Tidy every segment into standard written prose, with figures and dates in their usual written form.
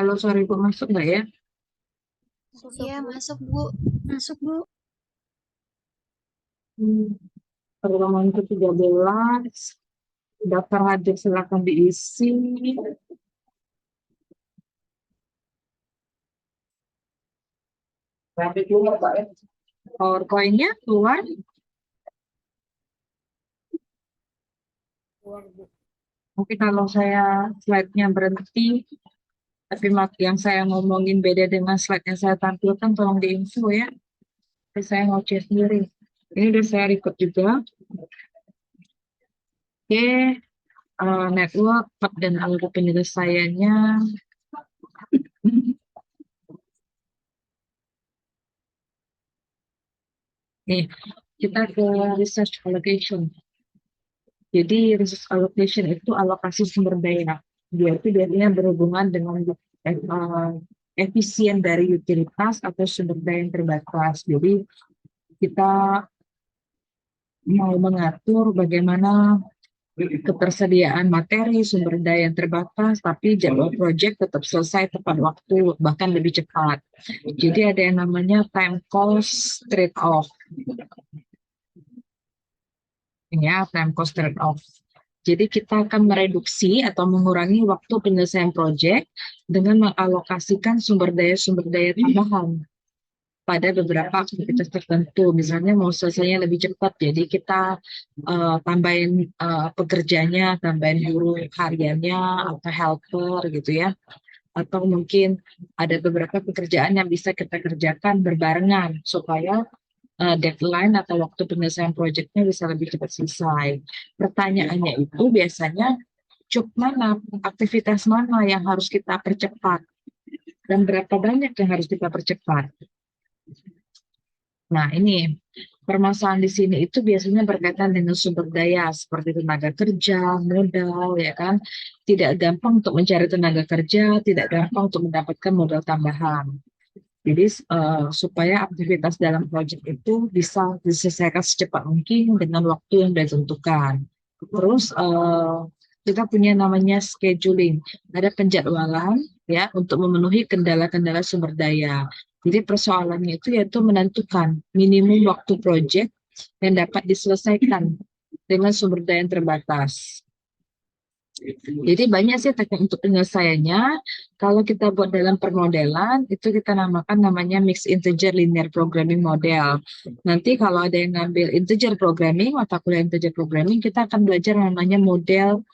Halo, sorry Bu, masuk nggak ya? Iya, masuk, Bu. Masuk, Bu. Hmm, Pertemuan ke-13, daftar hadir silakan diisi. Nanti keluar, Pak ya. PowerPoint-nya keluar. Mungkin kalau saya slide-nya berhenti, tapi yang saya ngomongin beda dengan slide yang saya tampilkan, tolong diinfo ya. Terus saya mau cek sendiri. Ini udah saya record juga. Oke, network, part dan alur penyelesaiannya. Nih, kita ke research allocation. Jadi resource allocation itu alokasi sumber daya. Dia itu biasanya berhubungan dengan efisien dari utilitas atau sumber daya yang terbatas. Jadi kita mau mengatur bagaimana ketersediaan materi, sumber daya yang terbatas, tapi jadwal proyek tetap selesai tepat waktu, bahkan lebih cepat. Jadi ada yang namanya time cost trade-off. Ya, time cost trade-off. Jadi kita akan mereduksi atau mengurangi waktu penyelesaian proyek dengan mengalokasikan sumber daya tambahan pada beberapa aktivitas tertentu. Misalnya mau selesainya lebih cepat, jadi kita tambahin pekerjanya, tambahin guru hariannya atau helper gitu ya. Atau mungkin ada beberapa pekerjaan yang bisa kita kerjakan berbarengan supaya deadline atau waktu penyelesaian proyeknya bisa lebih cepat selesai. Pertanyaannya itu biasanya job mana, aktivitas mana yang harus kita percepat, dan berapa banyak yang harus kita percepat. Nah, ini permasalahan di sini itu biasanya berkaitan dengan sumber daya seperti tenaga kerja, modal, ya kan. Tidak gampang untuk mencari tenaga kerja, tidak gampang untuk mendapatkan modal tambahan. Jadi supaya aktivitas dalam proyek itu bisa diselesaikan secepat mungkin dengan waktu yang ditentukan. Terus kita punya namanya scheduling, ada penjadwalan ya untuk memenuhi kendala-kendala sumber daya. Jadi persoalannya itu yaitu menentukan minimum waktu proyek yang dapat diselesaikan dengan sumber daya yang terbatas. Jadi banyak sih teknik untuk penyelesaiannya. Kalau kita buat dalam permodelan, itu kita namakan namanya mixed integer linear programming model. Nanti kalau ada yang ngambil integer programming, mata kuliah integer programming, kita akan belajar namanya model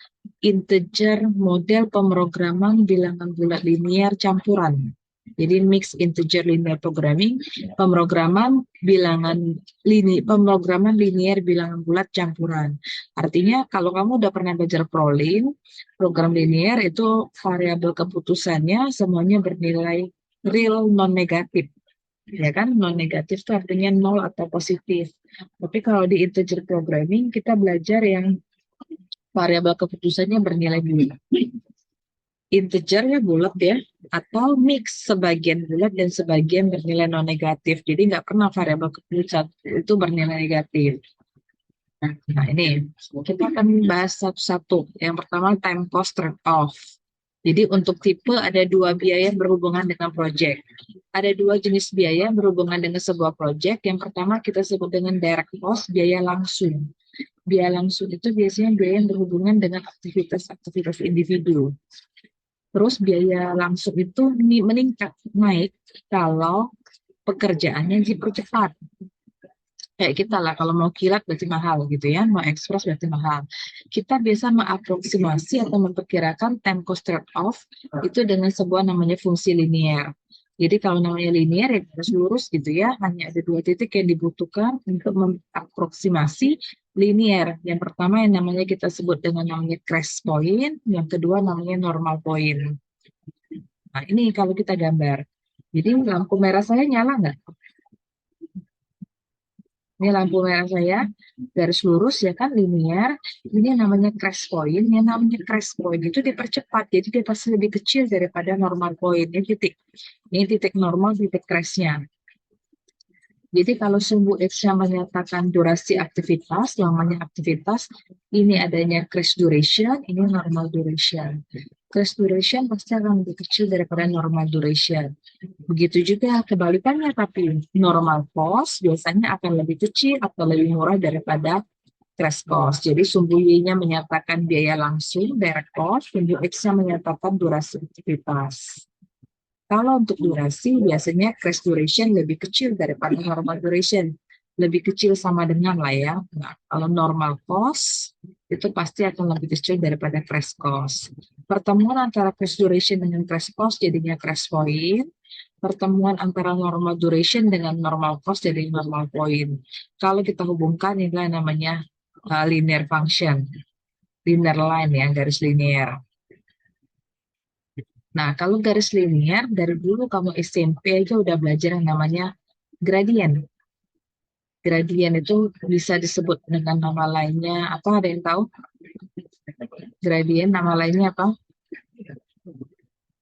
pemrograman bilangan bulat linear campuran. Jadi mixed integer linear programming, pemrograman linear bilangan bulat campuran. Artinya kalau kamu udah pernah belajar Prolin, program linear itu variabel keputusannya semuanya bernilai real non negatif. Ya kan, non negatif itu artinya nol atau positif. Tapi kalau di integer programming kita belajar yang variabel keputusannya bernilai bulat. Integernya bulat ya, atau mix sebagian bulat dan sebagian bernilai non negatif. Jadi nggak pernah variabel keputusan itu bernilai negatif. Nah, ini kita akan bahas satu-satu. Yang pertama time cost trade-off. Jadi untuk tipe ada dua biaya berhubungan dengan proyek. Ada dua jenis biaya berhubungan dengan sebuah proyek. Yang pertama kita sebut dengan direct cost, biaya langsung. Biaya langsung itu biasanya biaya yang berhubungan dengan aktivitas-aktivitas individu. Terus biaya langsung itu meningkat, naik kalau pekerjaannya dipercepat. Kayak kita lah, kalau mau kilat berarti mahal gitu ya, mau ekspres berarti mahal. Kita biasa mengaproksimasi atau memperkirakan time cost trade-off itu dengan sebuah namanya fungsi linear. Jadi kalau namanya linear ya harus lurus gitu ya, hanya ada dua titik yang dibutuhkan untuk mengaproksimasi linear. Yang pertama yang namanya kita sebut dengan namanya crash point, yang kedua namanya normal point. Nah ini kalau kita gambar. Jadi lampu merah saya nyala nggak? Ini lampu merah saya, garis lurus ya kan, linear. Ini namanya crash point. Yang namanya crash point itu dipercepat, jadi dia pasti lebih kecil daripada normal point. Ini titik normal, titik crashnya. Jadi kalau sumbu X yang menyatakan durasi aktivitas, lamanya aktivitas, ini adanya crash duration, ini normal duration. crash duration pasti akan lebih kecil daripada normal duration. Begitu juga kebalikannya, tapi normal cost biasanya akan lebih kecil atau lebih murah daripada crash cost. Jadi sumbu Y-nya menyatakan biaya langsung, direct cost, sumbu X-nya menyatakan durasi aktivitas. Kalau untuk durasi, biasanya crash duration lebih kecil daripada normal duration. Lebih kecil sama dengan lah ya. Nah, kalau normal cost, itu pasti akan lebih kecil daripada crash cost. Pertemuan antara crash duration dengan crash cost jadinya crash point. Pertemuan antara normal duration dengan normal cost jadi normal point. Kalau kita hubungkan, inilah namanya linear function. Linear line ya, garis linear. Nah, kalau garis linear, dari dulu kamu SMP aja udah belajar yang namanya gradien. Gradien itu bisa disebut dengan nama lainnya, apa ada yang tahu? Gradien nama lainnya apa?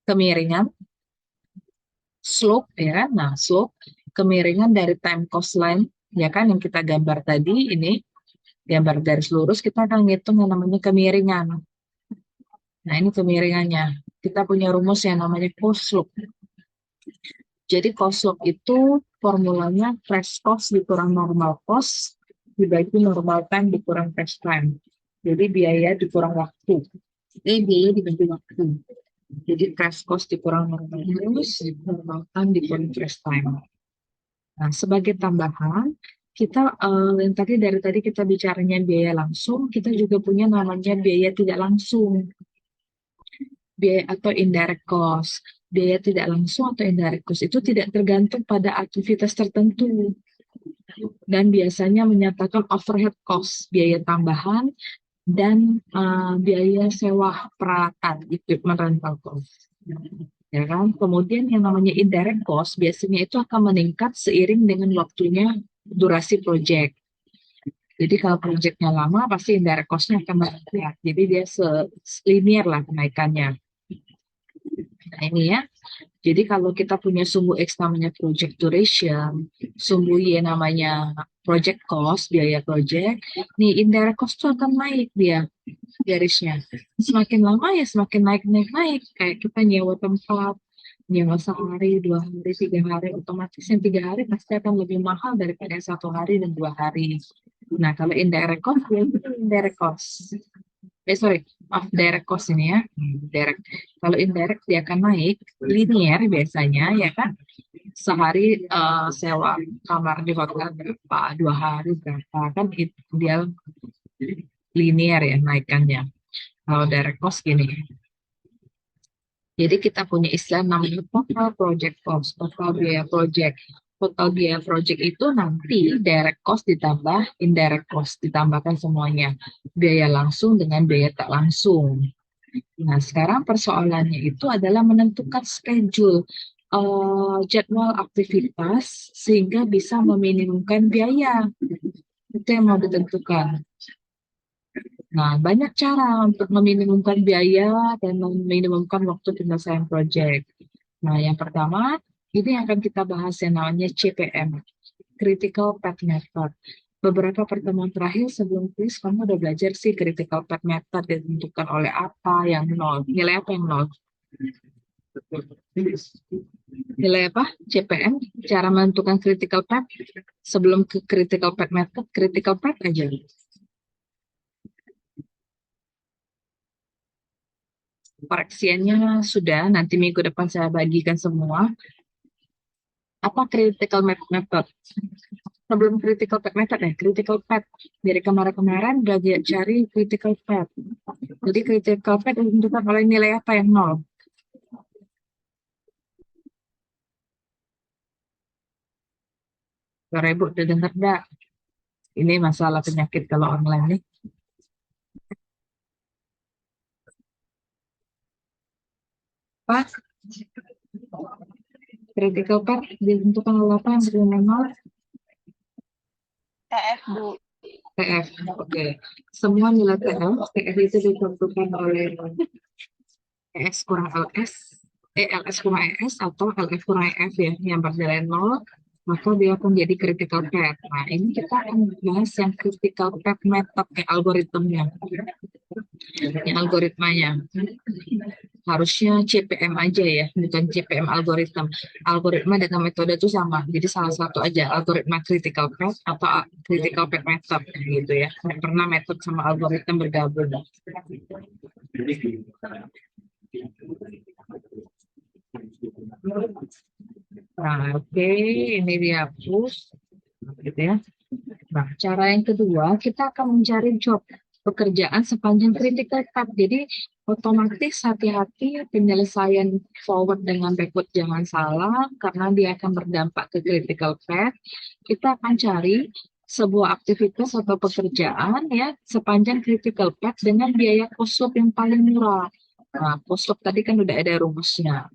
Kemiringan, slope ya kan? Nah, slope, kemiringan dari time cost line, ya kan yang kita gambar tadi, ini gambar garis lurus, kita akan ngitung yang namanya kemiringan. Nah, ini kemiringannya. Kita punya rumus yang namanya cost slope. Jadi cost slope itu formulanya fresh cost dikurang normal cost dibagi normal time dikurang fresh time. Jadi biaya dikurang waktu. Biaya dibagi waktu. Jadi fresh cost dikurang normal cost, normal time dikurang fresh time. Nah, sebagai tambahan, kita yang dari tadi kita bicaranya biaya langsung, kita juga punya namanya biaya tidak langsung, biaya atau indirect cost. Biaya tidak langsung atau indirect cost itu tidak tergantung pada aktivitas tertentu dan biasanya menyatakan overhead cost, biaya tambahan dan biaya sewa peralatan, equipment rental cost. Ya kan? Kemudian yang namanya indirect cost biasanya itu akan meningkat seiring dengan waktunya durasi project. Jadi kalau proyeknya lama pasti indirect cost-nya akan meningkat. Jadi dia linear lah kenaikannya. Nah ini ya. Jadi kalau kita punya sumbu X namanya project duration, sumbu Y namanya project cost, biaya project, nih indirect cost itu akan naik dia garisnya. Semakin lama ya semakin naik. Kayak kita nyewa tempat, nyewa sehari, 2 hari, 3 hari, otomatis yang 3 hari pasti akan lebih mahal daripada 1 hari dan 2 hari. Nah kalau indirect cost, ya itu indirect cost. Sorry, maaf, direct cost ini ya, direct. Kalau indirect dia akan naik linear biasanya ya kan, sehari sewa kamar di hotel berapa, 2 hari berapa, kan dia linear ya naikannya. Kalau direct cost gini, jadi kita punya istilah namanya total project cost, total biaya project. Total biaya project itu nanti direct cost ditambah indirect cost, ditambahkan semuanya. Biaya langsung dengan biaya tak langsung. Nah, sekarang persoalannya itu adalah menentukan schedule jadwal aktivitas sehingga bisa meminimumkan biaya. Itu yang mau ditentukan. Nah, banyak cara untuk meminimumkan biaya dan meminimumkan waktu penyelesaian proyek. Nah, yang pertama, ini akan kita bahas yang namanya CPM, Critical Path Method. Beberapa pertemuan terakhir sebelum kuis, kamu udah belajar sih Critical Path Method ditentukan oleh apa yang nol, nilai apa yang nol. Nilai apa? CPM, cara menentukan Critical Path. Sebelum ke Critical Path Method, Critical Path aja. Koreksiannya sudah, nanti minggu depan saya bagikan semua. Apa critical method? Sebelum critical path method ya, critical path. Dari kemarin-kemarin udah dia cari critical path. Jadi critical path ditentukan oleh nilai apa yang nol. Suara Ibu udah dengar enggak? Ini masalah penyakit kalau online nih. Pak, critical path ditentukan oleh apa yang bernilai nol? TF, Bu. TF, oke. Semua nilai TF itu ditentukan oleh ES kurang LS, LS kurang ES atau LF kurang EF ya, yang bernilai nol, maka dia akan jadi critical path. Nah, ini kita akan bahas yang critical path method, kayak algoritmanya. Yang algoritmanya. harusnya CPM aja ya, bukan CPM algoritma. Algoritma dengan metode itu sama, jadi salah satu aja, algoritma critical path atau critical path method gitu ya. Nggak pernah metode sama algoritma bergabung. Nah, oke, ini dihapus, gitu ya. Nah, cara yang kedua, kita akan mencari job pekerjaan sepanjang critical path. Jadi, otomatis hati-hati penyelesaian forward dengan backward jangan salah, karena dia akan berdampak ke critical path. Kita akan cari sebuah aktivitas atau pekerjaan ya sepanjang critical path dengan biaya cost loop yang paling murah. Nah, cost loop tadi kan udah ada rumusnya.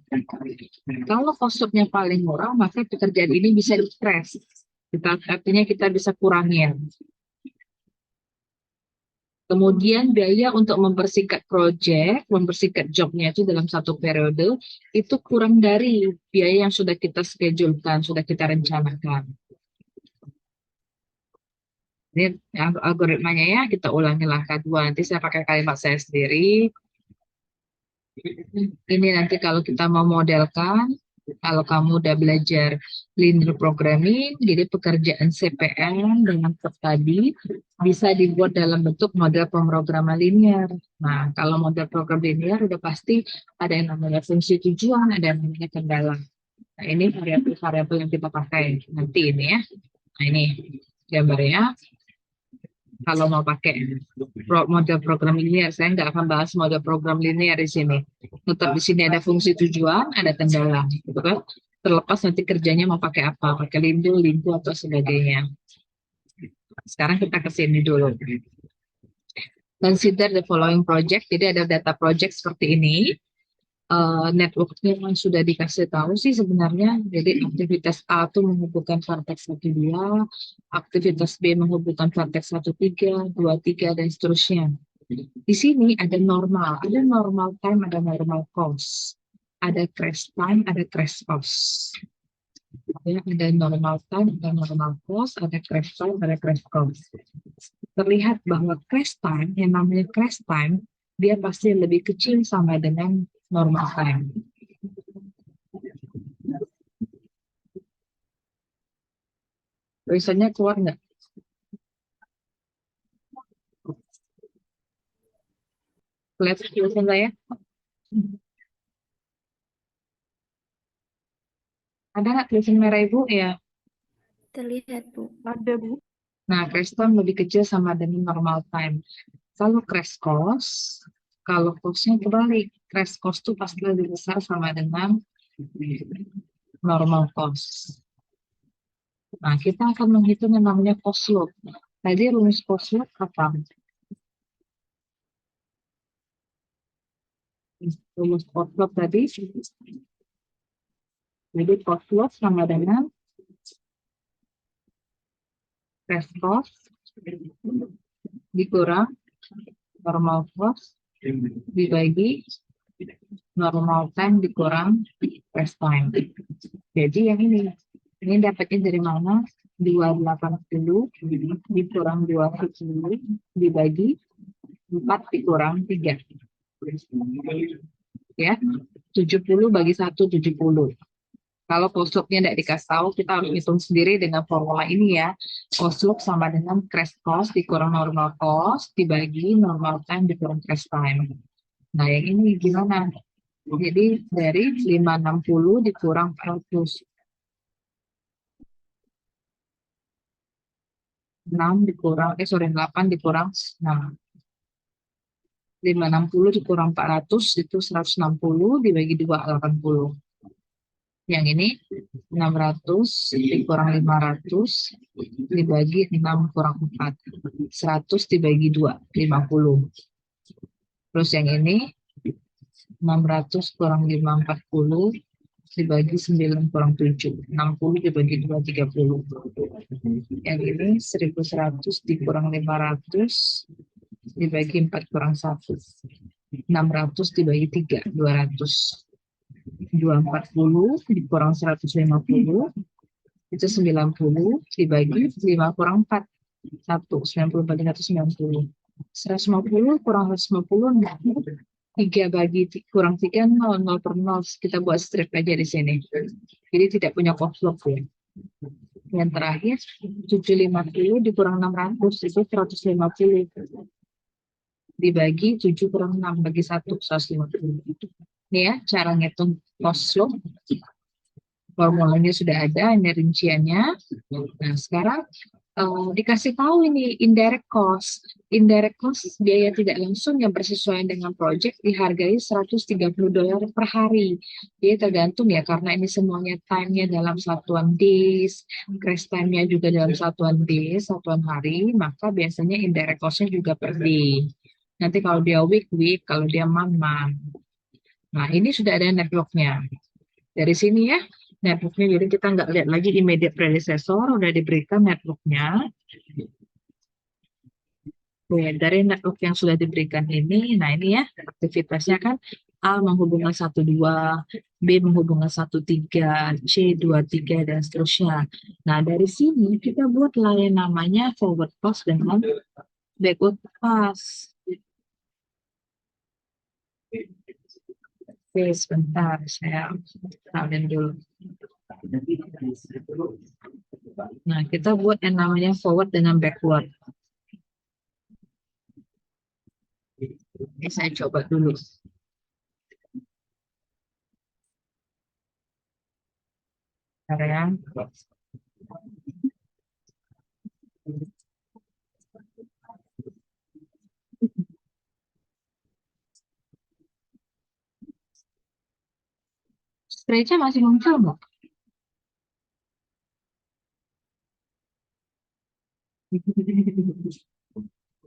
Kalau cost loop-nya paling murah, maka pekerjaan ini bisa di-stress. Artinya kita bisa kurangin. Kemudian biaya untuk mempersingkat proyek, mempersingkat jobnya itu dalam satu periode, itu kurang dari biaya yang sudah kita schedulekan, sudah kita rencanakan. Ini algoritmanya ya, kita ulangi langkah 2. Nanti saya pakai kalimat saya sendiri. Ini nanti kalau kita mau modelkan, kalau kamu udah belajar linear programming, jadi pekerjaan CPM dengan tadi bisa dibuat dalam bentuk model pemrograman linear. Nah, kalau model program linear udah pasti ada yang namanya fungsi tujuan, ada yang namanya kendala. Nah, ini variabel-variabel yang kita pakai nanti ini ya. Nah, ini gambarnya. Kalau mau pakai model program linear, saya nggak akan bahas model program linear di sini. Tetap di sini ada fungsi tujuan, ada kendala, gitu kan? Terlepas nanti kerjanya mau pakai apa, pakai lintu atau sebagainya. Sekarang kita ke sini dulu. Consider the following project. Jadi ada data project seperti ini. Networknya yang sudah dikasih tahu sih sebenarnya. Jadi aktivitas A itu menghubungkan vertex 1, 2, aktivitas B menghubungkan vertex 1, 3, 2, 3, dan seterusnya. Di sini ada normal time, ada normal cost. Ada crash time, ada crash cost. Ya, ada normal time, ada normal cost, ada crash time, ada crash cost. Terlihat bahwa crash time, yang namanya crash time, dia pasti lebih kecil sama dengan normal time. Tulisannya keluar nggak? Kelihatan tulisan saya? Ada nggak tulisan merah Ibu? Ya. Terlihat, Bu. Ada, Bu. Nah, crash time lebih kecil sama dengan normal time. Kalau crash cost, kalau cost-nya kebalik. Crash cost itu pasti lebih besar sama dengan normal cost. Nah, kita akan menghitung yang namanya cost loop. Tadi rumus cost loop apa? Rumus cost loop tadi. Jadi cost loop sama dengan crash cost dikurang normal cost dibagi normal time dikurang crash time. Jadi yang ini dapatnya dari mana? 280 dikurang 210 dibagi 4 dikurang 3. Ya, 70 bagi 1, 70. Kalau cost loop-nya tidak dikasih tahu, kita harus hitung sendiri dengan formula ini ya. Cost loop sama dengan crash cost dikurang normal cost dibagi normal time dikurang crash time. Nah, yang ini gimana? Jadi dari 560 dikurang 400. 8 dikurang 6. 560 dikurang 400 itu 160 dibagi 2, 80. Yang ini 600 dikurang 500 dibagi 6 kurang 4. 100 dibagi 2, 50. Terus yang ini 600 kurang 5, 40 dibagi 9 kurang 7. 60 dibagi 2, 30. Yang ini 1100 dikurang 500 dibagi 4 kurang 1. 600 dibagi 3, 200. 240 dikurang 150 itu 90 dibagi 5 kurang 4. 1, 90 bagi 1, 90. 150 kurang 150, kurang 3 nol, 0 per 0. Kita buat strip aja di sini. Jadi tidak punya koslok ya. Yang terakhir, 750 dikurang 600, itu 150. Dibagi 7 kurang 6, bagi 1, 150. Ini ya, cara ngitung koslok. Formulanya sudah ada, ini rinciannya. Nah, sekarang dikasih tahu ini indirect cost. Indirect cost biaya tidak langsung yang bersesuaian dengan project dihargai $130 per hari. Jadi tergantung ya, karena ini semuanya time-nya dalam satuan days, crash time-nya juga dalam satuan days, satuan hari, maka biasanya indirect cost-nya juga per day. Nanti kalau dia week, kalau dia month. Nah, ini sudah ada network-nya. Dari sini ya, networknya, jadi kita nggak lihat lagi immediate predecessor, udah diberikan networknya. Oke, dari network yang sudah diberikan ini, nah ini ya, aktivitasnya kan A menghubungkan 12, B menghubungkan 13, C 23, dan seterusnya. Nah, dari sini kita buat yang namanya forward pass dengan backward pass. Oke, sebentar, saya salin dulu. Nah, kita buat yang namanya forward dengan backward. Ini saya coba dulu. Bentar ya. Scratch-nya masih muncul nggak?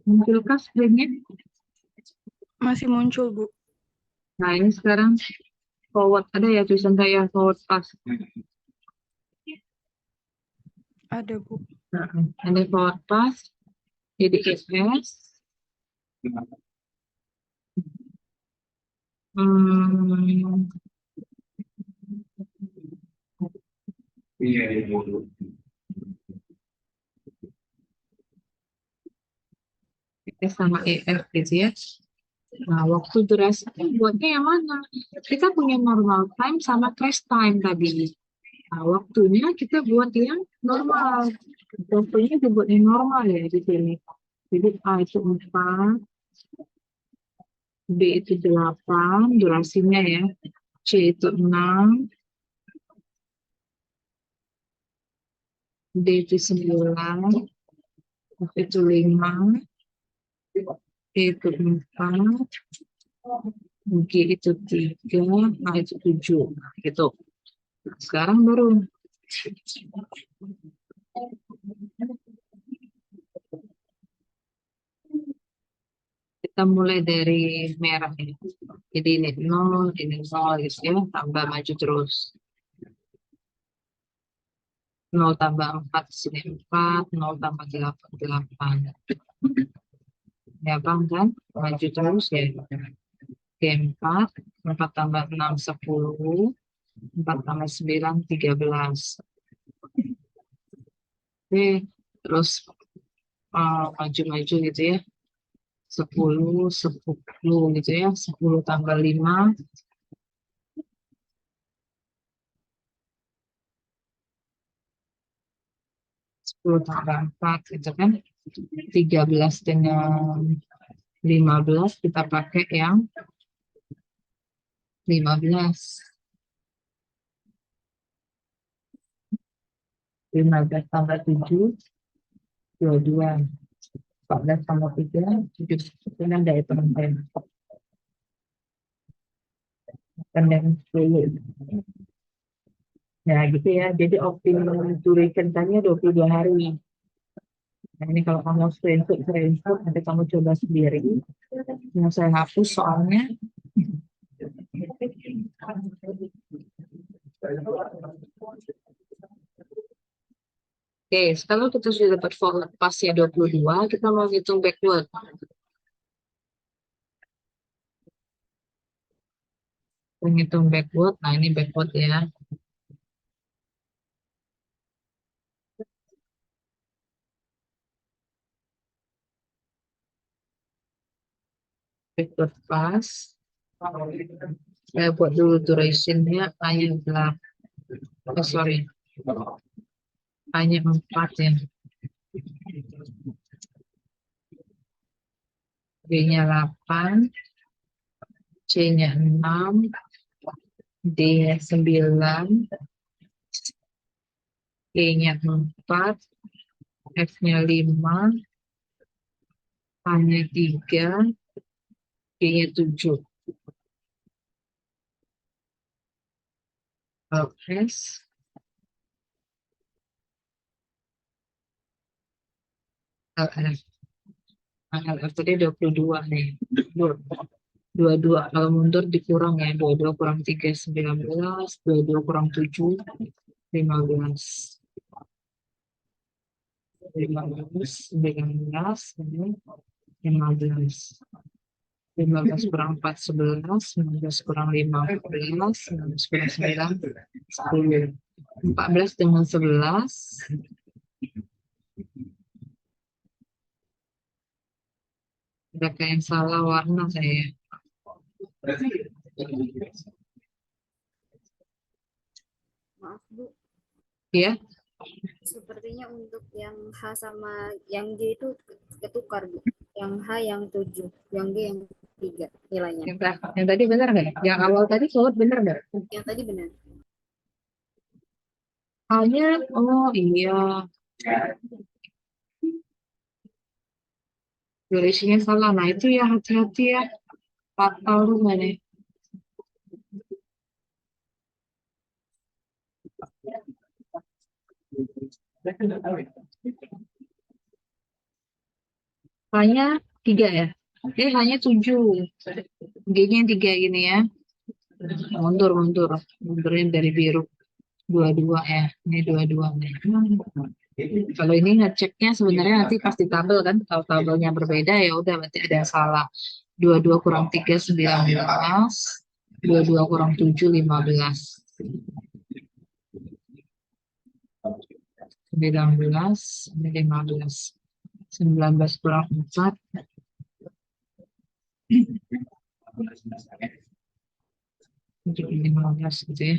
Munculkah screen-nya? Masih muncul, Bu. Nah, ini sekarang forward. Ada ya tulisan saya forward pass. Ada, Bu. Nah, ada forward pass. Jadi ES. Hmm, ES sama EF gitu ya. Nah, waktu durasi buatnya yang mana? Kita punya normal time sama crash time tadi. Nah, waktunya kita buat yang normal. Waktunya dibuat yang normal ya di sini. Jadi A itu 4, B itu 8, durasinya ya. C itu 6, D itu 9, F itu 5, E itu 4, G itu 3, H itu 7. Gitu. Sekarang baru kita mulai dari merah ini. Jadi ini 0 gitu ya, tambah maju terus. 0 tambah 4, sini 4, 0 tambah 8, 8. Ya bang kan? Maju terus ya. Oke, 4, 4 tambah 6, 10, 4 tambah 9, 13. Oke, terus maju-maju gitu ya. 10, 10 gitu ya. 10 tambah 5, 10 tambah 4 gitu kan. 13 dengan 15 kita pakai yang 15. 15 tambah 7, 22. 14 tambah 3, 7. Itu kan dari penentuan. Pendek 10. Nah, gitu ya. Jadi optimum duration time-nya 22 hari. Nah, ini kalau kamu screenshot, nanti kamu coba sendiri. Yang saya hapus soalnya. Oke, sekarang kita sudah dapat forward pasnya 22, kita mau hitung backward. Menghitung backward, nah ini backward ya. Backward pass. Saya buat dulu durationnya hanya 8. Oh, sorry. Hanya 4 ya. B-nya 8, C-nya 6, D-nya 9, E-nya 4, F-nya 5, H-nya 3, G-nya 7. LS, LF. Nah, LF tadi 22 nih. 22. Kalau mundur dikurang ya. 22 kurang 3, 19. 22 kurang 7, 15. 15, 19, 15. 15 kurang 4, 11. 19 kurang 5, 14. 19 kurang 9, 10. 14 dengan 11. Ada kayak yang salah warna saya. Maaf Bu, Ya, sepertinya untuk yang H sama yang G itu ketukar Bu. Yang H yang 7, yang G yang 3 nilainya. yang tadi benar nggak? Yang awal tadi soal benar nggak? Yang tadi benar. Hanya, oh iya, durasinya salah. Nah itu ya hati-hati ya. Fatal rumah nih. Hanya 3 ya? Hanya 7. G-nya 3 gini ya. Mundur. Mundurnya dari biru. 22 ya. Ini 22 nih. Kalau ini ngeceknya sebenarnya nanti pasti tabel kan. Kalau tabelnya berbeda ya udah berarti ada yang salah. 22 kurang 3, 19. 22 kurang 7, 15. 19, 15. 19 kurang 4. 15 gitu ya.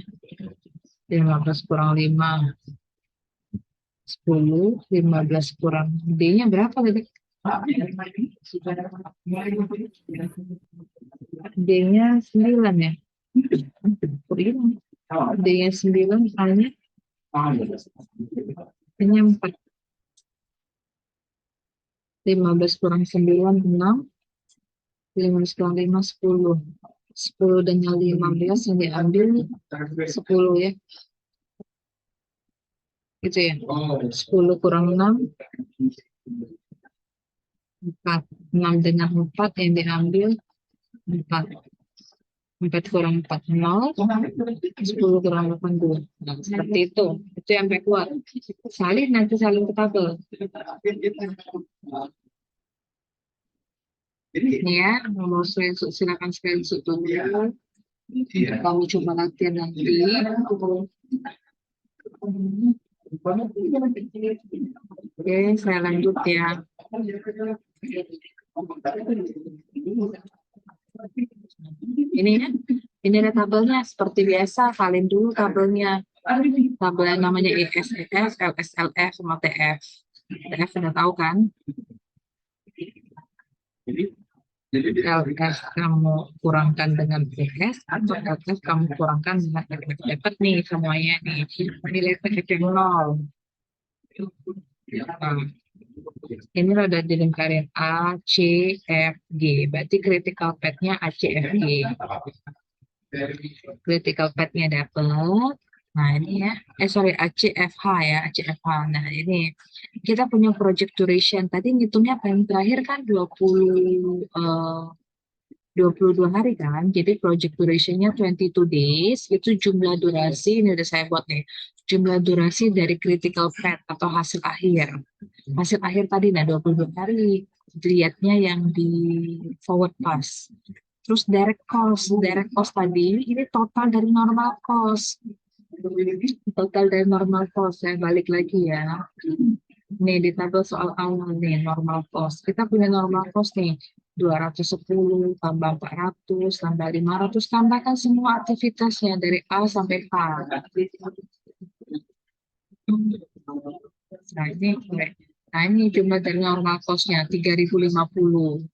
15 kurang 5. 10. 15 kurang D-nya berapa tadi? D-nya 9 ya. D-nya 9, A-nya 4. 15 kurang 9, 6. 15 kurang 5, 10. 10 dengan 15 yang diambil 10 ya. Gitu ya. 10 kurang 6, 4. 6 dengan 4 yang diambil 4. 4 kurang 4, 0. 10 kurang 8, 2. Nah, seperti itu. Itu yang sampai keluar. Nanti salin ke tabel. Ini ya, mau screenshot, silakan screenshot dulu. Kami coba latihan nanti. Oke, saya lanjut ya. Ini ya, ini ada tabelnya seperti biasa. Salin dulu tabelnya. Tabel yang namanya ES, LS, LF, sama TF. TF sudah tahu kan? LS kamu kurangkan dengan PS atau LS kamu kurangkan dengan FF. Dapat nih semuanya nih. Nilai FF yang 0. Nah, ini udah dilingkarin A, C, F, G. Berarti critical path-nya A, C, F, G. Critical path-nya dapat. Nah, ini ya. Sorry, ACFH ya, ACFH. Nah, ini kita punya project duration. Tadi ngitungnya paling terakhir kan 22 hari kan. Jadi project duration-nya 22 days. Itu jumlah durasi, ini udah saya buat nih. Jumlah durasi dari critical path atau hasil akhir. Hasil akhir tadi, nah 22 hari. Lihatnya yang di forward pass. Terus direct cost tadi, ini total dari normal cost. Total dari normal cost, saya balik lagi ya. Nih di tabel soal awal nih, normal cost. Kita punya normal cost nih, 210 tambah 400 tambah 500, tambahkan semua aktivitasnya dari A sampai H. Nah ini, nah ini jumlah dari normal cost-nya 3.050.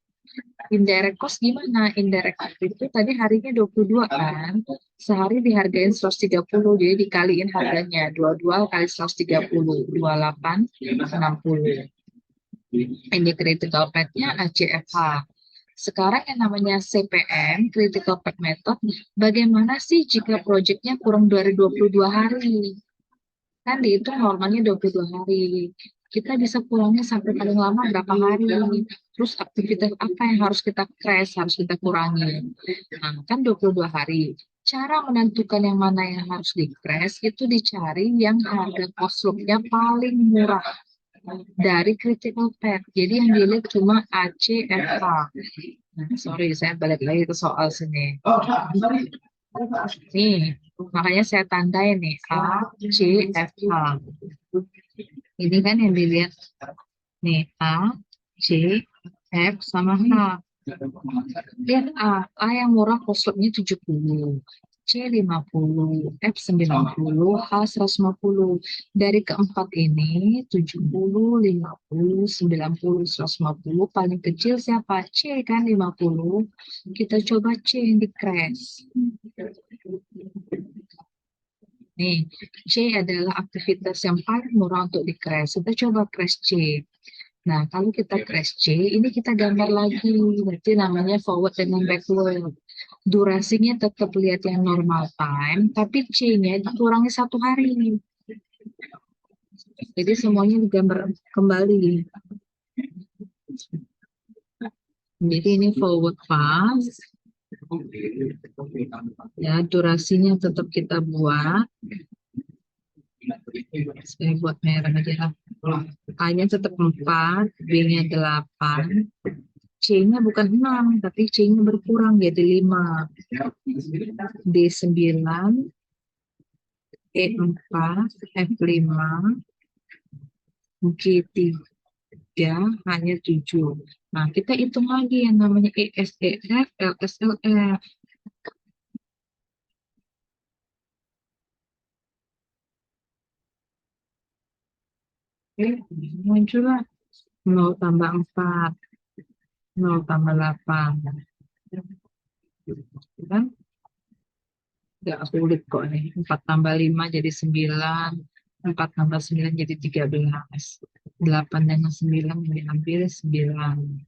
Indirect cost gimana? Indirect cost itu tadi harinya 22 kan? Sehari dihargain 130, jadi dikaliin harganya. 22 kali 130, 28, 60. Ini critical path-nya ACFH. Sekarang yang namanya CPM, Critical Path Method, bagaimana sih jika proyeknya kurang dari 22 hari? Kan dihitung normalnya 22 hari. Kita bisa pulangnya sampai paling lama berapa hari. Terus aktivitas apa yang harus kita crash, harus kita kurangi. Nah, kan 22 hari. Cara menentukan yang mana yang harus di crash itu dicari yang harga cost loop-nya paling murah dari critical path. Jadi yang dilihat cuma ACFH. Nah, sorry, saya balik lagi ke soal sini. Nih, makanya saya tandai nih A, C, F, H. Ini kan yang dilihat nih A, C, F sama H. Lihat A yang murah cost loop-nya 70, C 50, F 90, H 150. Dari keempat ini 70, 50, 90, 150. Paling kecil siapa? C kan 50. Kita coba C yang di crash. Nih, C adalah aktivitas yang paling murah untuk di crash. Kita coba crash C. Nah, kalau kita crash C, ini kita gambar lagi. Berarti namanya forward dengan backward. Durasinya tetap lihat yang normal time, tapi C-nya dikurangi 1 hari. Jadi semuanya digambar kembali. Jadi ini forward pass. Ya, durasinya tetap kita buat. Saya buat merah aja lah. A-nya tetap 4, B-nya 8, C-nya bukan 6, tapi C-nya berkurang jadi 5. D 9, E 4, F 5, G 3, hanya 7. Nah, kita hitung lagi yang namanya ESEF, LSLF. Oke, muncullah 0 tambah 4, 0 tambah 8. Kan? Nggak sulit kok nih. 4 tambah 5 jadi 9. 4 tambah 9 jadi 13. 8 dengan 9 diambil 9.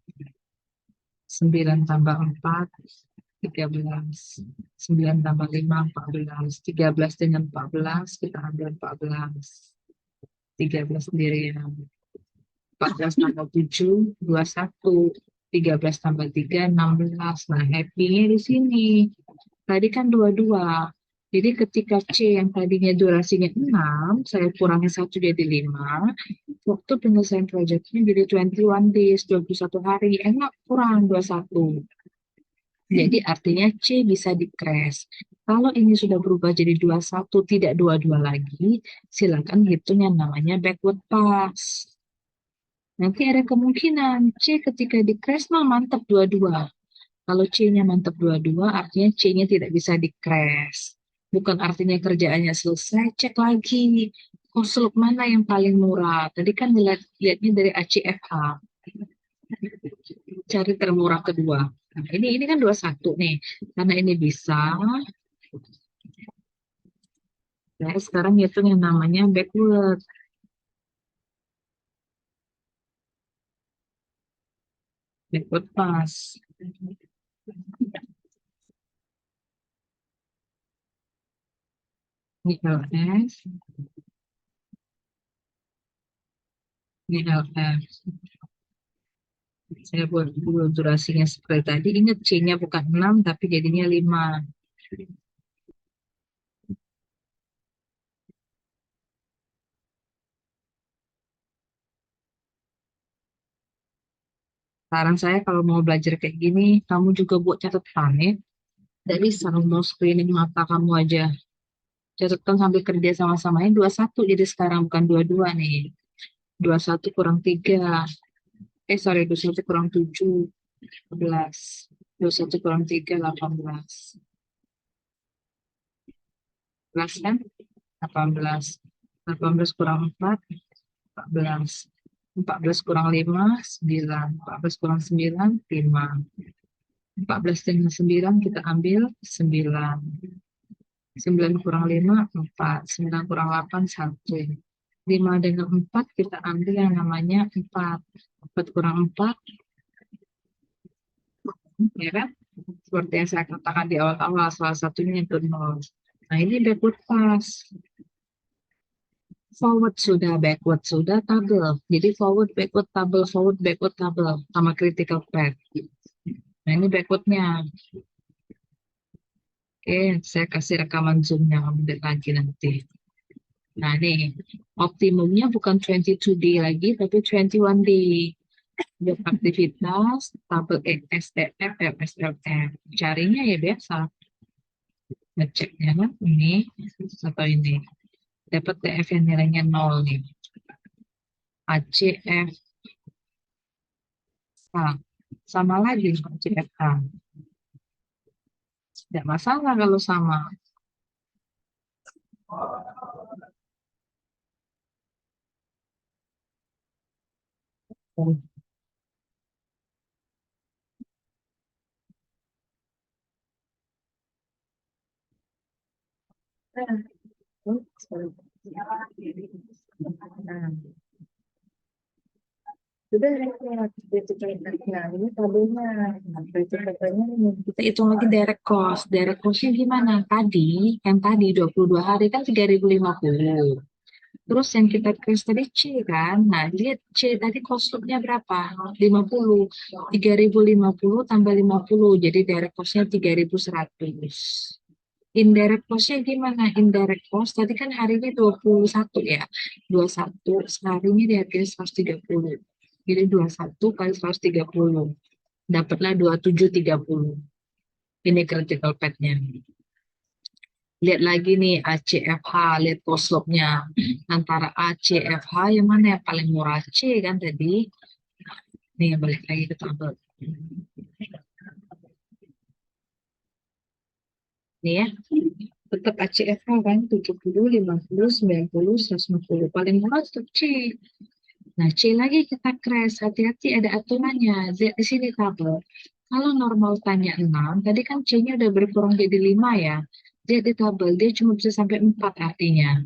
9 tambah 4, 13. 9 tambah 5, 14. 13 dengan 14, kita ambil 14. 13 sendirian. 14 tambah 7, 21. 13 tambah 3, 16. Nah, happy-nya di sini. Tadi kan 22. Jadi ketika C yang tadinya durasinya 6, saya kurangi 1 jadi 5. Waktu penyelesaian proyeknya jadi 21 days, 21 hari. Enak kurang 21. Jadi artinya C bisa di crash. Kalau ini sudah berubah jadi 21, tidak 22 lagi, silakan hitung yang namanya backward pass. Nanti ada kemungkinan C ketika di crash mah mantap 22. Kalau C-nya mantap 22, artinya C-nya tidak bisa di crash. Bukan artinya kerjaannya selesai, cek lagi. Kosluk mana yang paling murah? Tadi kan lihatnya dari ACFH. Cari termurah kedua. Nah, ini kan 21 nih. Karena ini bisa. Nah, sekarang hitung yang namanya backward. Backward pass. Ini LS. Ini LF. Saya buat dulu durasinya seperti tadi. Ingat C-nya bukan 6, tapi jadinya 5. Saran saya kalau mau belajar kayak gini, kamu juga buat catatan ya. Dari mau screening mata kamu aja. Catatan sambil kerja sama-samanya 21 jadi sekarang bukan 22 nih. 21 kurang 3. Sorry, 21 kurang 7. 11. 21 kurang 3, 18. 11 kan? 18. 18 kurang 4, 14. 14 kurang 5, 9. 14 kurang 9, 5. 14 dengan 9 kita ambil 9. 9 kurang 5, 4. 9 kurang 8, 1. 5 dengan 4 kita ambil yang namanya 4. 4 kurang 4, ya kan? Seperti yang saya katakan di awal-awal, salah satunya itu 0. Nah, ini backward pass. Forward sudah, backward sudah, tabel. Jadi forward, backward, tabel. Sama critical path. Nah, ini backwardnya. Oke, saya kasih rekaman zoom-nya update lagi nanti. Nah, nih, optimumnya bukan 22D lagi, tapi 21D. Buat aktivitas, tabel STF, FSLF. Carinya ya biasa. Ngeceknya kan ini atau ini. Dapat TF yang nilainya 0 nih. ACF sama lagi ACFH. Tidak masalah kalau sama. Sudah lihat nah ini tabelnya. Nah, kita hitung lagi direct cost. Direct cost-nya gimana? Yang tadi 22 hari kan 3.050. Terus yang kita crash tadi C kan. Nah, lihat C tadi cost-nya berapa? 50. 3.050 tambah 50. Jadi direct cost-nya 3.100. Indirect cost-nya gimana? Indirect cost tadi kan harinya 21 ya. 21 seharinya dihargai 130. Jadi 21 kali 130. Dapatlah 2730. Ini critical path-nya. Lihat lagi nih ACFH, lihat cost slope-nya. Antara ACFH yang mana yang paling murah? C kan tadi. Nih balik lagi ke tabel. Nih ya. Tetap ACFH kan 70, 50, 90, 150. Paling murah tetap C. Nah, C lagi kita crash. Hati-hati ada aturannya. Z di sini tabel. Kalau normal tanya 6, tadi kan C-nya udah berkurang jadi 5 ya. Z di tabel, dia cuma bisa sampai 4 artinya.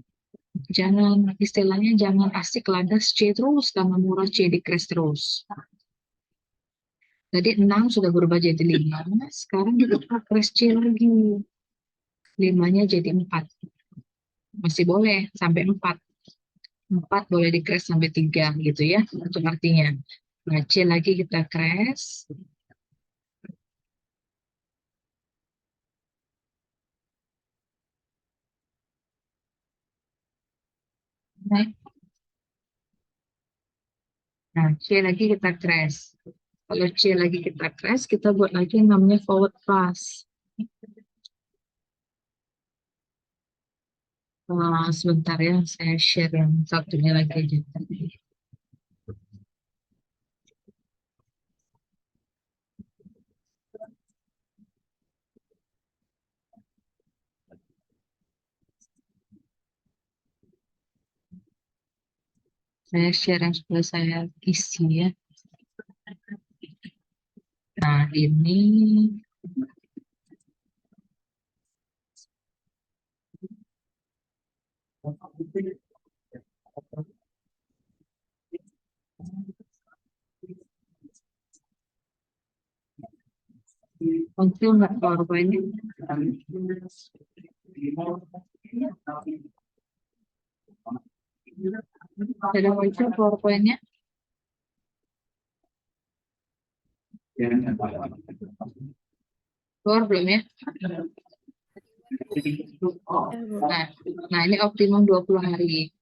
Jangan, istilahnya jangan asik landas C terus, karena murah C di crash terus. Tadi 6 sudah berubah jadi 5. Sekarang kita crash C lagi. 5-nya jadi 4. Masih boleh sampai 4. 4 boleh di crash sampai 3 gitu ya. Itu artinya. Nah, C lagi kita crash. Nah, C lagi kita crash. Kalau C lagi kita crash, kita buat lagi yang namanya forward pass. Sebentar ya, saya share yang satunya lagi aja. Saya share yang sudah saya isi ya. Nah, ini muncul nggak PowerPoint-nya? Sudah muncul PowerPoint-nya? Keluar belum ya? Nah, ini optimum 20 hari.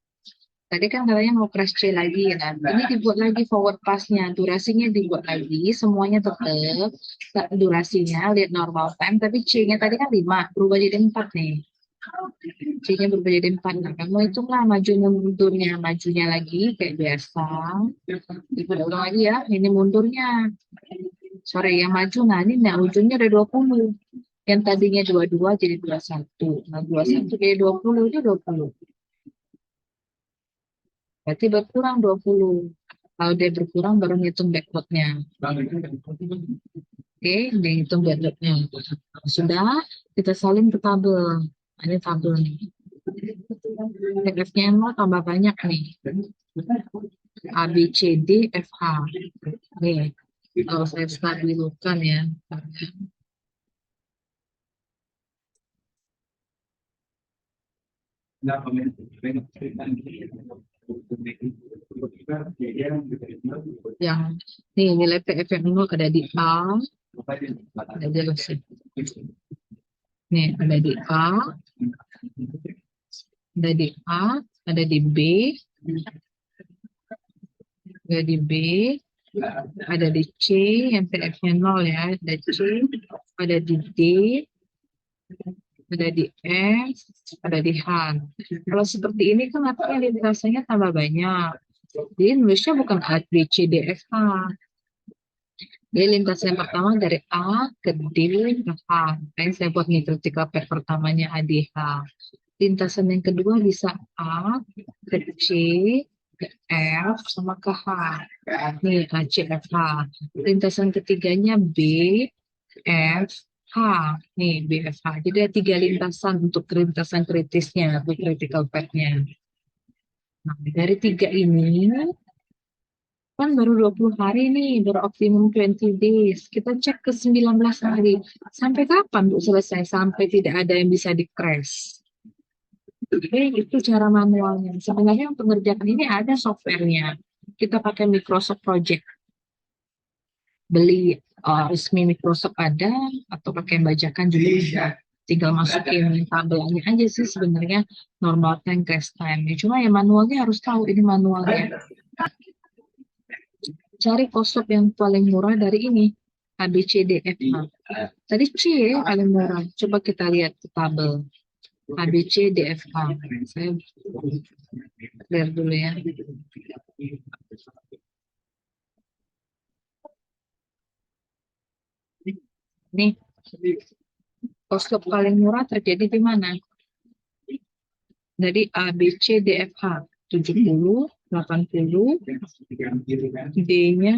Tadi kan katanya mau crash C lagi kan. Ini dibuat lagi forward pass-nya. Durasinya dibuat lagi. Semuanya tetap. Durasinya, lihat normal time. Tapi C-nya tadi kan 5. Berubah jadi 4 nih. C-nya berubah jadi 4. Nah, kamu hitunglah maju mundurnya. Majunya lagi kayak biasa. Diulang lagi ya. Ini mundurnya. Sorry, yang maju. Nah, ini nah, ujungnya ada 20. Yang tadinya 22 jadi 21. Nah, 21 jadi 20, itu 20. Berarti berkurang 20. Kalau dia berkurang baru ngitung backward-nya. Oke, dihitung backward-nya. Sudah, kita salin ke tabel. Nah, ini tabel nih. TF-nya mau tambah banyak nih. A, B, C, D, F, H. Nih, kalau saya stabilkan ya. Yang nih nilai PF yang nol ada di A, ada di C. Nih ada di A, ada di A, ada di B, ada di B, ada di C yang PF-nya nol ya, ada C, ada di D, ada di F, ada di H. Kalau seperti ini kan artinya lintasannya tambah banyak. Jadi nulisnya bukan A, B, C, D, F, H. Jadi lintasan yang pertama dari A ke D ke H. Ini saya buat nih critical path pertamanya A, D, H. Lintasan yang kedua bisa A ke C ke F sama ke H. Nih A, C, F, H. Lintasan ketiganya B, F, H. Nih B, F, H. Jadi ada 3 lintasan untuk lintasan kritisnya, untuk critical path-nya. Nah, dari 3 ini kan baru 20 hari nih, baru optimum 20 days. Kita cek ke 19 hari. Sampai kapan Bu selesai? Sampai tidak ada yang bisa di-crash. Oke, itu cara manualnya. Sebenarnya untuk mengerjakan ini ada softwarenya. Kita pakai Microsoft Project. Beli resmi Microsoft ada, atau pakai bajakan juga bisa. Tinggal masukin tabelnya aja sih sebenarnya normal time, crash time. Cuma ya manualnya harus tahu ini manualnya. Cari kosop yang paling murah dari ini. A, B, C, D, F, H. Tadi C ya paling murah. Coba kita lihat ke tabel. A, B, C, D, F, H. Saya clear dulu ya. Nih, kosop paling murah terjadi di mana? Dari A, B, C, D, F, H. 70, 80, D-nya,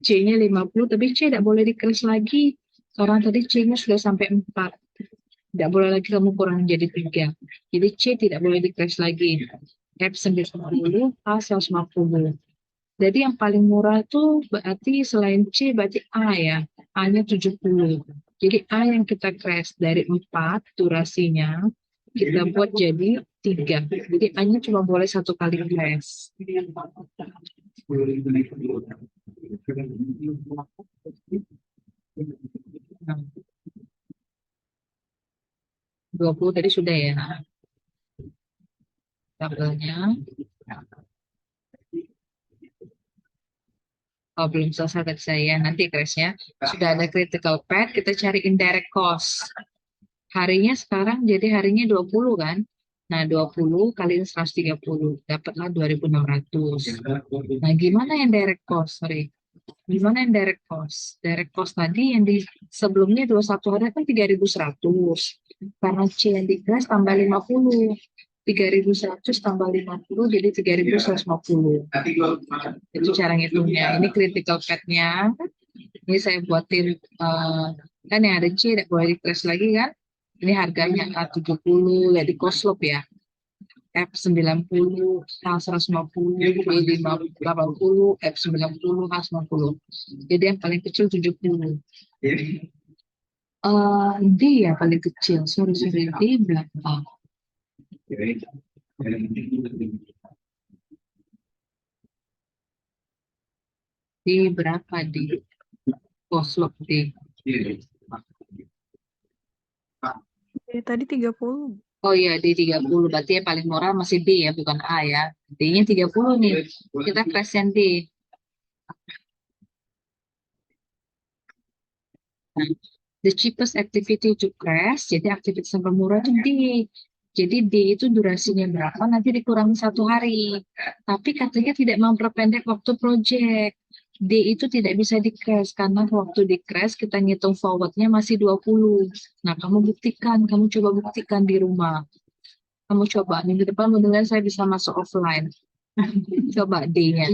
C-nya 50, tapi C tidak boleh dikris lagi. Karena tadi C-nya sudah sampai 4. Tidak boleh lagi kamu kurang jadi 3. Jadi C tidak boleh dikris lagi. F 90, H 150. Jadi yang paling murah itu berarti selain C berarti A ya. A-nya 70. Jadi A yang kita crash dari 4 durasinya, kita buat jadi 3. Jadi A-nya cuma boleh 1 kali crash. Nah, 20 tadi sudah ya. Tabelnya. Oh, belum selesai tadi saya. Nanti crashnya. Sudah ada critical path, kita cari indirect cost. Harinya sekarang jadi harinya 20 kan? Nah, 20 kali 130. Dapatlah 2.600. Nah, gimana yang direct cost? Sorry. Gimana yang direct cost? Direct cost tadi yang di sebelumnya 21 hari kan 3.100. Karena C yang di crash tambah 50. 3.100 tambah 50 jadi 3.150. Itu cara ngitungnya. Ini critical path-nya. Ini saya buatin kan yang ada C tidak boleh di crash lagi kan? Ini harganya A70, ya di Koslop ya. F90, H150, B80, F90, H90. Jadi yang paling kecil 70. D ya paling kecil. Sorry, D berapa? D berapa D? Koslop D. Tadi 30. Oh iya, D 30. Berarti yang paling murah masih D ya, bukan A ya. D-nya 30 nih. Kita crash yang D. Nah, the cheapest activity to crash, jadi aktivitas yang termurah itu D. Jadi D itu durasinya berapa, nanti dikurangi 1 hari. Tapi katanya tidak memperpendek waktu project. D itu tidak bisa di-crash karena waktu di-crash kita ngitung forwardnya masih 20. Nah, kamu coba buktikan di rumah. Kamu coba minggu depan mudah-mudahan saya bisa masuk offline. Coba D-nya.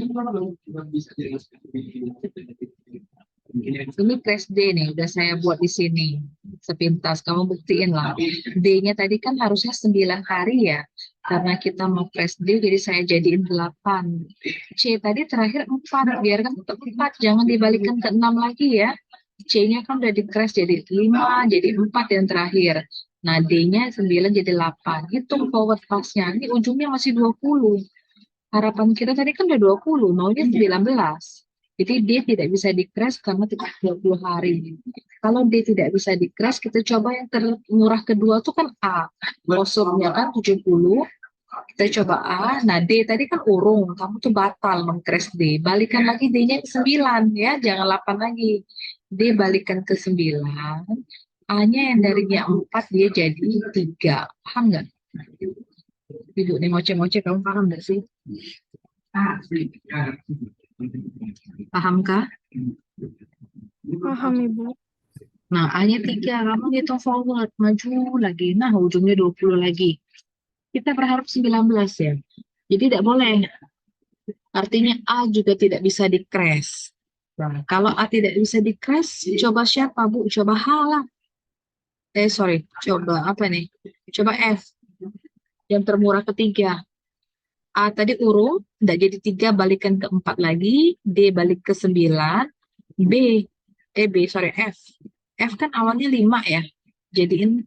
Ini crash D nih, udah saya buat di sini. Sepintas, kamu buktiin lah. D-nya tadi kan harusnya 9 hari ya. Karena kita mau crash D, jadi saya jadiin 8. C tadi terakhir 4, biarkan tetap 4, jangan dibalikan ke 6 lagi ya. C-nya kan udah di crash jadi 5, jadi 4 yang terakhir. Nah, D-nya 9 jadi 8. Hitung forward pass-nya. Ini ujungnya masih 20. Harapan kita tadi kan udah 20, maunya 19. Jadi D tidak bisa di-crash karena tidak 20 hari. Kalau D tidak bisa di-crash, kita coba yang termurah kedua tuh kan A. Kosongnya kan 70. Kita coba A. Nah, D tadi kan urung. Kamu tuh batal meng-crash D. Balikan lagi D-nya ke 9 ya, jangan 8 lagi. D balikan ke 9. A-nya yang darinya 4 dia jadi 3. Paham nggak? Ibu nih ngoceh-ngoceh, kamu paham nggak sih? Pahamkah? Paham, Ibu. Nah, A-nya 3, kamu hitung forward, maju lagi. Nah, ujungnya 20 lagi. Kita berharap 19 ya. Jadi tidak boleh. Artinya A juga tidak bisa di-crash. Nah, kalau A tidak bisa di-crash, coba siapa, Bu? Coba H lah. Sorry. Coba apa nih? Coba F. Yang termurah ketiga. A tadi urung, tidak jadi 3, balikan ke 4 lagi. D balik ke 9. F. F kan awalnya 5 ya. Jadi 4.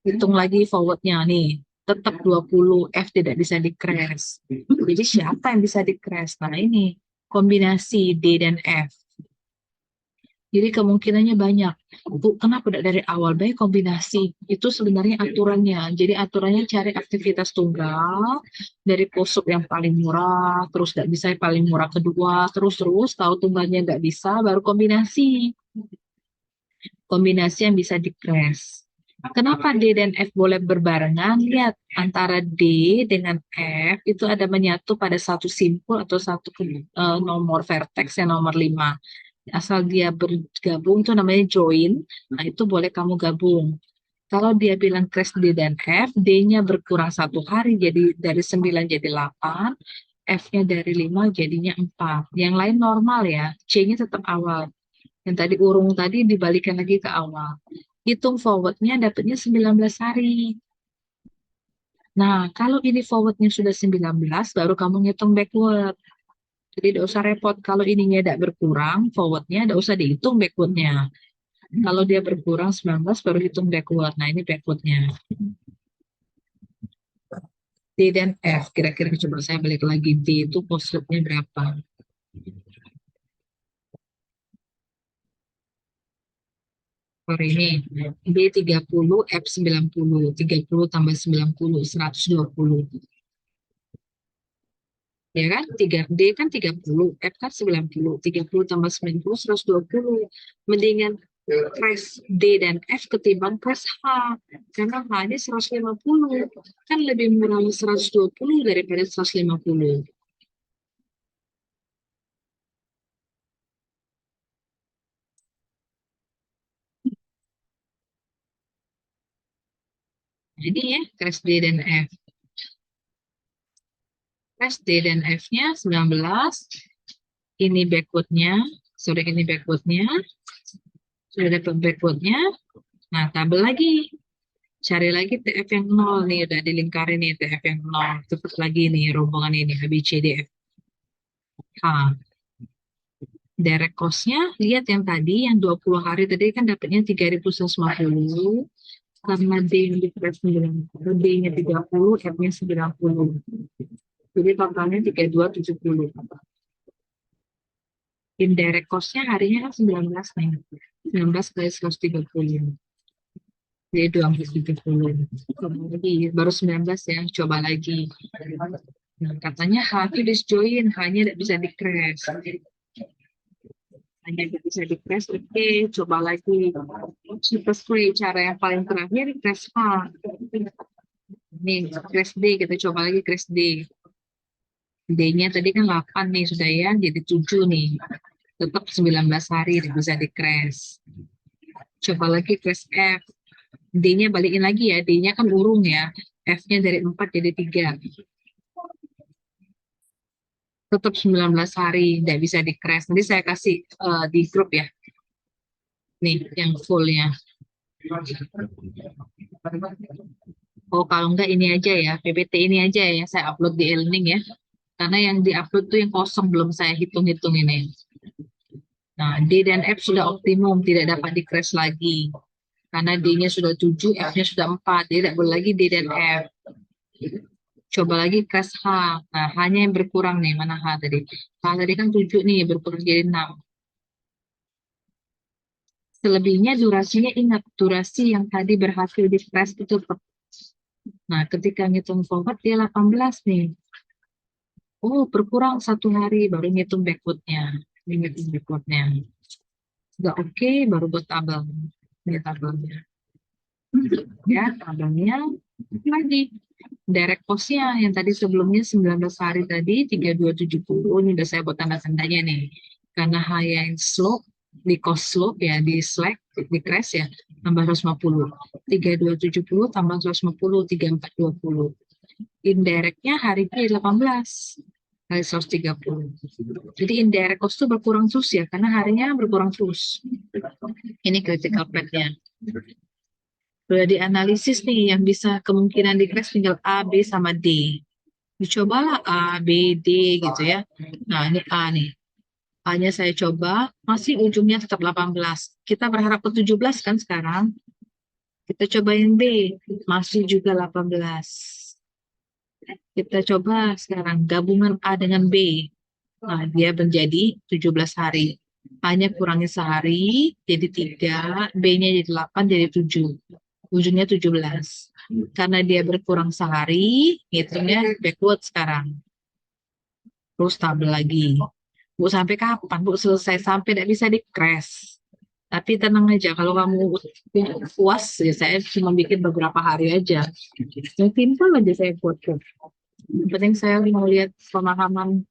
Hitung lagi forwardnya nih. Tetap 20. F tidak bisa di-crash. Jadi siapa yang bisa di-crash? Nah ini. Kombinasi D dan F. Jadi kemungkinannya banyak. Bu, kenapa tidak dari awal? Baik kombinasi. Itu sebenarnya aturannya. Jadi aturannya cari aktivitas tunggal dari kosuk yang paling murah, terus tidak bisa yang paling murah kedua, terus tahu tunggalnya nggak bisa, baru kombinasi. Kombinasi yang bisa di-crash. Kenapa D dan F boleh berbarengan? Lihat, antara D dengan F itu ada menyatu pada satu simpul atau satu nomor vertex yang nomor 5. Asal dia bergabung itu namanya join. Nah, itu boleh kamu gabung. Kalau dia bilang crash D dan F, D-nya berkurang 1 hari, jadi dari 9 jadi 8, F-nya dari 5 jadinya 4. Yang lain normal ya, C-nya tetap awal. Yang tadi urung tadi dibalikan lagi ke awal. Hitung forwardnya dapatnya 19 hari. Nah, kalau ini forwardnya sudah 19, baru kamu ngitung backward. Jadi tidak usah repot. Kalau ininya tidak berkurang, forwardnya tidak usah dihitung backwardnya. Kalau dia berkurang 19, baru hitung backward. Nah, ini backwardnya. D dan F, kira-kira coba saya balik lagi. D itu posturnya berapa? Per ini, D 30, F 90. 30 tambah 90, 120. Ya kan? 3D kan 30, F kan 90. 30 tambah 90, 120. Mendingan crash D dan F ketimbang crash H. Karena H-nya 150. Kan lebih murah 120 daripada 150. Jadi ya, crash D dan F. Crash D dan F-nya 19. Ini backward-nya. Sorry, ini backward-nya. Sudah dapat backward-nya. Nah, tabel lagi. Cari lagi TF yang 0 nih, udah dilingkarin nih TF yang 0. Cepet lagi nih rombongan ini, A, B, C, D, F. H. Direct cost-nya, lihat yang tadi, yang 20 hari tadi kan dapatnya 3.150. Karena D yang di 90, D-nya 30, F-nya 90. Jadi totalnya 3270. Indirect cost-nya harinya kan 19 nih. 19 kali 130. Jadi 270. Lagi, baru 19 ya, coba lagi. Nah, katanya H itu disjoin, H-nya tidak bisa di-crash. Hanya bisa di-crash, oke, coba lagi. Super free, cara yang paling terakhir crash H. Nih, crash D, kita coba lagi crash D. D-nya tadi kan 8 nih sudah ya, jadi 7 nih. Tetap 19 hari bisa di crash. Coba lagi crash F. D-nya balikin lagi ya, D-nya kan urung ya. F-nya dari 4 jadi 3. Tetap 19 hari, tidak bisa di crash. Nanti saya kasih di grup ya. Nih, yang fullnya. Oh, kalau enggak ini aja ya, PPT ini aja ya, saya upload di e-learning ya. Karena yang di-upload tuh yang kosong, belum saya hitung-hitung ini. Nah, D dan F sudah optimum, tidak dapat di-crash lagi. Karena D-nya sudah 7, F-nya sudah 4. Tidak boleh lagi D dan F. Coba lagi crash H. Nah, H-nya yang berkurang nih. Mana H tadi? H tadi kan 7 nih, berkurang jadi 6. Selebihnya durasinya ingat, durasi yang tadi berhasil di-crash itu tetap. Nah, ketika ngitung forward dia 18 nih. Oh, berkurang 1 hari, baru ngitung backwardnya. Ngitung backwardnya. Sudah oke, baru buat tabel. Ini tabelnya. Ya, tabelnya lagi. Direct cost-nya yang tadi sebelumnya 19 hari tadi 3270. Ini udah saya buat tanda-tandanya nih. Karena high slope di cost slope ya, di slack, di crash ya, tambah 150. 3270 tambah 150, 3420. Indirectnya hari ini 18 kali 130. Jadi indirect cost itu berkurang terus ya, karena harinya berkurang terus. Ini critical path-nya. Sudah dianalisis nih, yang bisa kemungkinan di crash tinggal A, B, sama D. Dicobalah A, B, D gitu ya. Nah, ini A nih. A-nya saya coba, masih ujungnya tetap 18. Kita berharap ke 17 kan sekarang. Kita cobain B, masih juga 18. Kita coba sekarang gabungan A dengan B. Nah, dia menjadi 17 hari. A-nya kurangi sehari, jadi 3. B-nya jadi 8, jadi 7. Ujungnya 17. Karena dia berkurang sehari, hitungnya backward sekarang. Terus tabel lagi. Bu, sampai kapan? Bu, selesai sampai tidak bisa di crash. Tapi tenang aja, kalau kamu puas, ya saya cuma bikin beberapa hari aja. Yang simple aja saya buat. Yang penting saya mau lihat pemahaman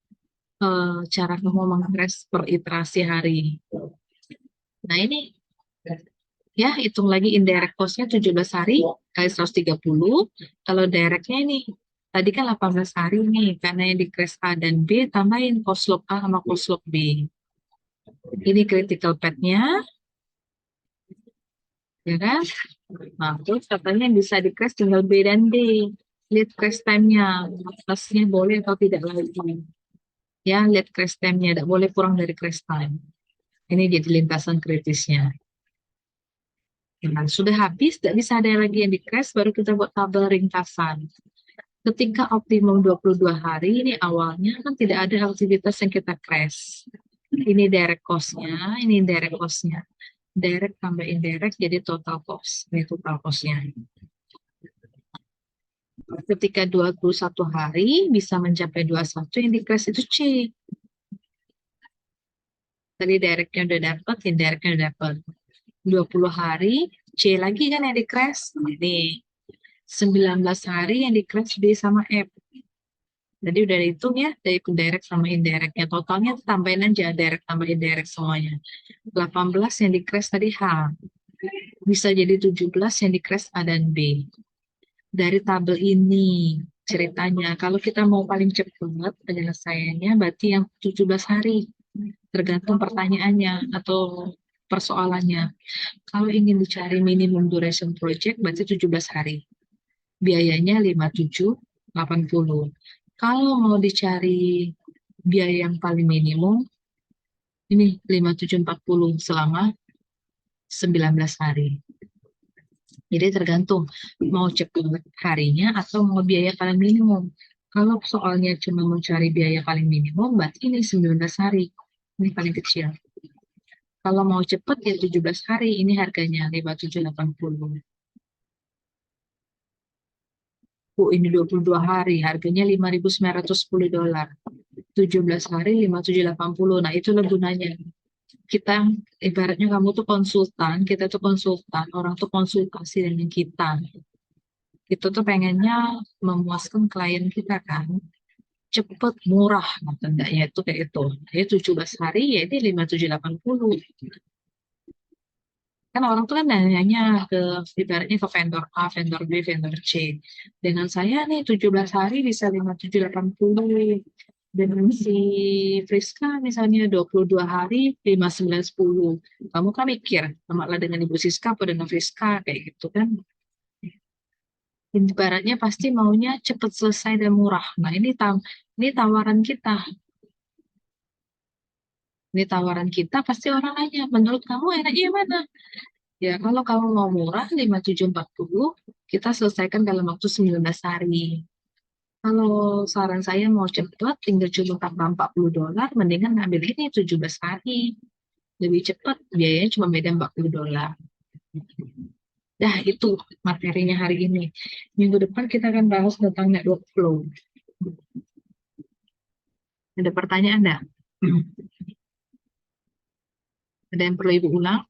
cara kamu meng-crash per iterasi hari. Nah ini, ya hitung lagi indirect cost-nya 17 hari kali 130. Kalau directnya ini, tadi kan 18 hari nih, karena yang di crash A dan B, tambahin cost slope A sama cost slope B. Ini critical path-nya, ya kan? Nah, terus katanya bisa di crash tinggal B dan D. Lihat crash time-nya, batasnya boleh atau tidak lagi. Ya, lihat crash time-nya, tidak boleh kurang dari crash time. Ini jadi lintasan kritisnya. Nah, sudah habis, tidak bisa ada lagi yang di crash, baru kita buat tabel ringkasan. Ketika optimum 22 hari, ini awalnya kan tidak ada aktivitas yang kita crash. Ini direct cost-nya, ini indirect cost-nya. Direct tambah indirect jadi total cost. Ini total cost-nya. Ketika 21 hari bisa mencapai 21, yang di crash itu C. Tadi directnya udah dapat, indirectnya udah dapat. 20 hari, C lagi kan yang di crash. Ini 19 hari yang di crash B sama F. Jadi udah dihitung ya, dari direct sama indirectnya. Totalnya tambahin aja, direct tambah indirect semuanya. 18 yang di crash tadi H. Bisa jadi 17 yang di crash A dan B. Dari tabel ini ceritanya, kalau kita mau paling cepat penyelesaiannya berarti yang 17 hari. Tergantung pertanyaannya atau persoalannya. Kalau ingin dicari minimum duration project berarti 17 hari. Biayanya 5780. Kalau mau dicari biaya yang paling minimum, ini 5740 selama 19 hari. Jadi tergantung mau cepat harinya atau mau biaya paling minimum. Kalau soalnya cuma mencari biaya paling minimum, berarti ini 19 hari. Ini paling kecil. Kalau mau cepat ya 17 hari, ini harganya 5780. Ini 22 hari, harganya $5.910. 17 hari 5780. Nah, itulah gunanya. Kita ibaratnya kamu tuh konsultan, kita tuh konsultan, orang tuh konsultasi dengan kita. Kita tuh pengennya memuaskan klien kita kan. cepet, murah. Nah, tandanya itu kayak itu. Jadi 17 hari ya ini 5780. Kan orang tuh kan nanya ke ibaratnya ke vendor A, vendor B, vendor C. Dengan saya nih 17 hari bisa 5780. Dengan si Friska misalnya 22 hari 5910. Kamu kan mikir, malah dengan Ibu Siska atau dengan Friska kayak gitu kan. Ibaratnya pasti maunya cepat selesai dan murah. Nah, ini tawaran kita. Ini tawaran kita pasti orang nanya, menurut kamu enaknya yang mana? Ya, kalau kamu mau murah 5740, kita selesaikan dalam waktu 19 hari. Kalau saran saya mau cepat, tinggal cuma tambah $40, mendingan ngambil ini 17 hari. Lebih cepat, biayanya cuma beda $40. Dah, itu materinya hari ini. Minggu depan kita akan bahas tentang network flow. Ada pertanyaan enggak? Ada yang perlu Ibu ulang?